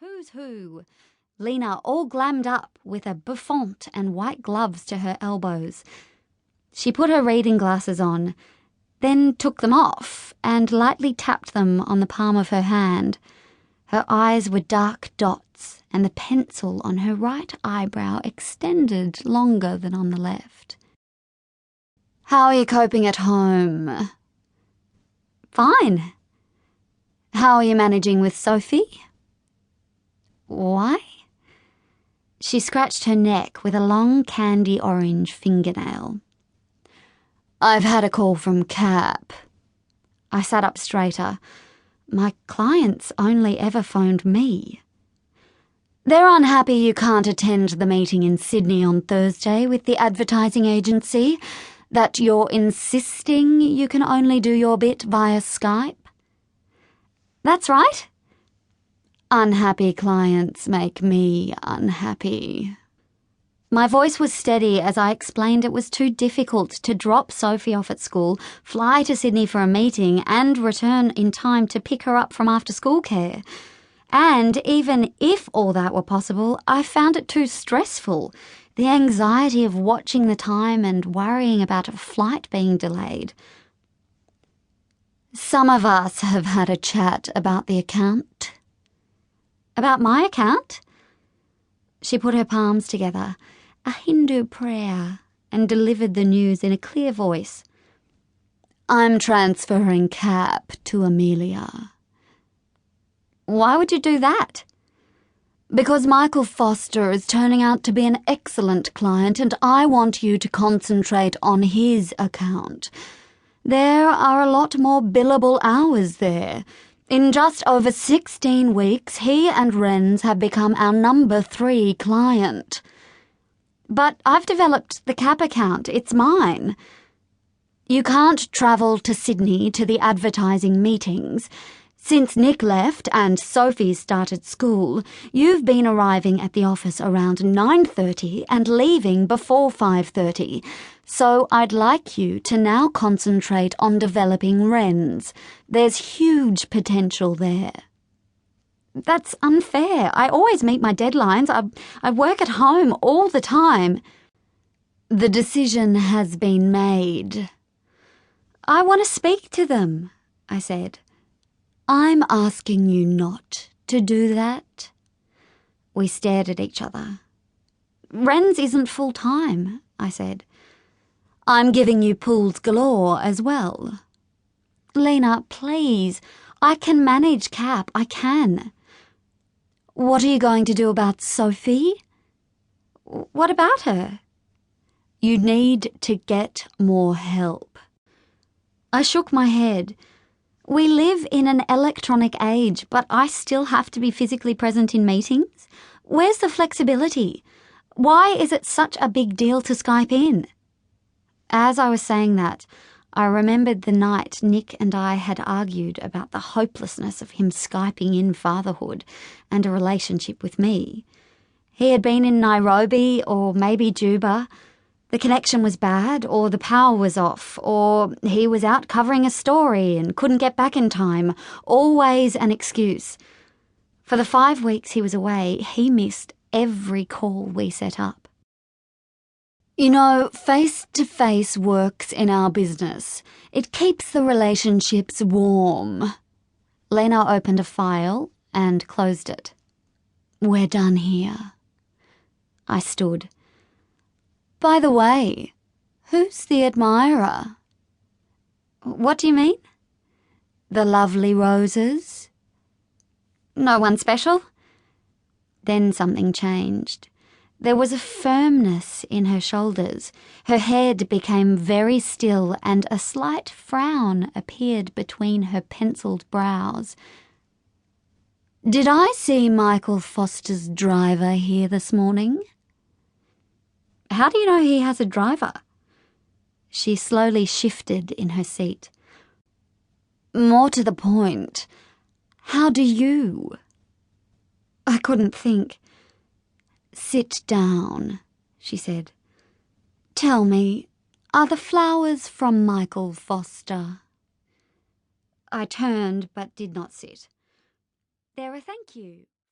Who's who? Lena all glammed up with a bouffant and white gloves to her elbows. She put her reading glasses on, then took them off and lightly tapped them on the palm of her hand. Her eyes were dark dots, and the pencil on her right eyebrow extended longer than on the left. "How are you coping at home?" "Fine." "How are you managing with Sophie?" "Why?" She scratched her neck with a long candy orange fingernail. "I've had a call from Cap." I sat up straighter. My clients only ever phoned me. "They're unhappy you can't attend the meeting in Sydney on Thursday with the advertising agency, that you're insisting you can only do your bit via Skype." "That's right." "Unhappy clients make me unhappy." My voice was steady as I explained it was too difficult to drop Sophie off at school, fly to Sydney for a meeting, and return in time to pick her up from after-school care. And even if all that were possible, I found it too stressful. The anxiety of watching the time and worrying about a flight being delayed. "Some of us have had a chat about the account." "About my account?" She put her palms together, a Hindu prayer, and delivered the news in a clear voice. "I'm transferring Cap to Amelia." "Why would you do that?" "Because Michael Foster is turning out to be an excellent client, and I want you to concentrate on his account. There are a lot more billable hours there. In just over 16 weeks, he and Renz have become our number 3 client." "But I've developed the Cap account. It's mine." "You can't travel to Sydney to the advertising meetings. Since Nick left and Sophie started school, you've been arriving at the office around 9:30 and leaving before 5:30. So I'd like you to now concentrate on developing Renz. There's huge potential there." "That's unfair. I always meet my deadlines. I work at home all the time." "The decision has been made." "I want to speak to them," I said. "I'm asking you not to do that." We stared at each other. "Renz isn't full-time," I said. "I'm giving you pools galore as well." "Lena, please. I can manage Cap. I can." "What are you going to do about Sophie?" "What about her?" "You need to get more help." I shook my head. We live in an electronic age, but I still have to be physically present in meetings. Where's the flexibility? Why is it such a big deal to Skype in? As I was saying that, I remembered the night Nick and I had argued about the hopelessness of him Skyping in fatherhood and a relationship with me. He had been in Nairobi or maybe Juba. The connection was bad, or the power was off, or he was out covering a story and couldn't get back in time. Always an excuse. For the 5 weeks he was away, he missed every call we set up. "You know, face-to-face works in our business. It keeps the relationships warm." Lena opened a file and closed it. "We're done here." I stood. "By the way, who's the admirer?" "What do you mean?" "The lovely roses?" "No one special?" Then something changed. There was a firmness in her shoulders. Her head became very still, and a slight frown appeared between her penciled brows. "Did I see Michael Foster's driver here this morning?" "How do you know he has a driver?" She slowly shifted in her seat. "More to the point, how do you?" I couldn't think. "Sit down," she said. "Tell me, are the flowers from Michael Foster?" I turned but did not sit. "They're a thank you."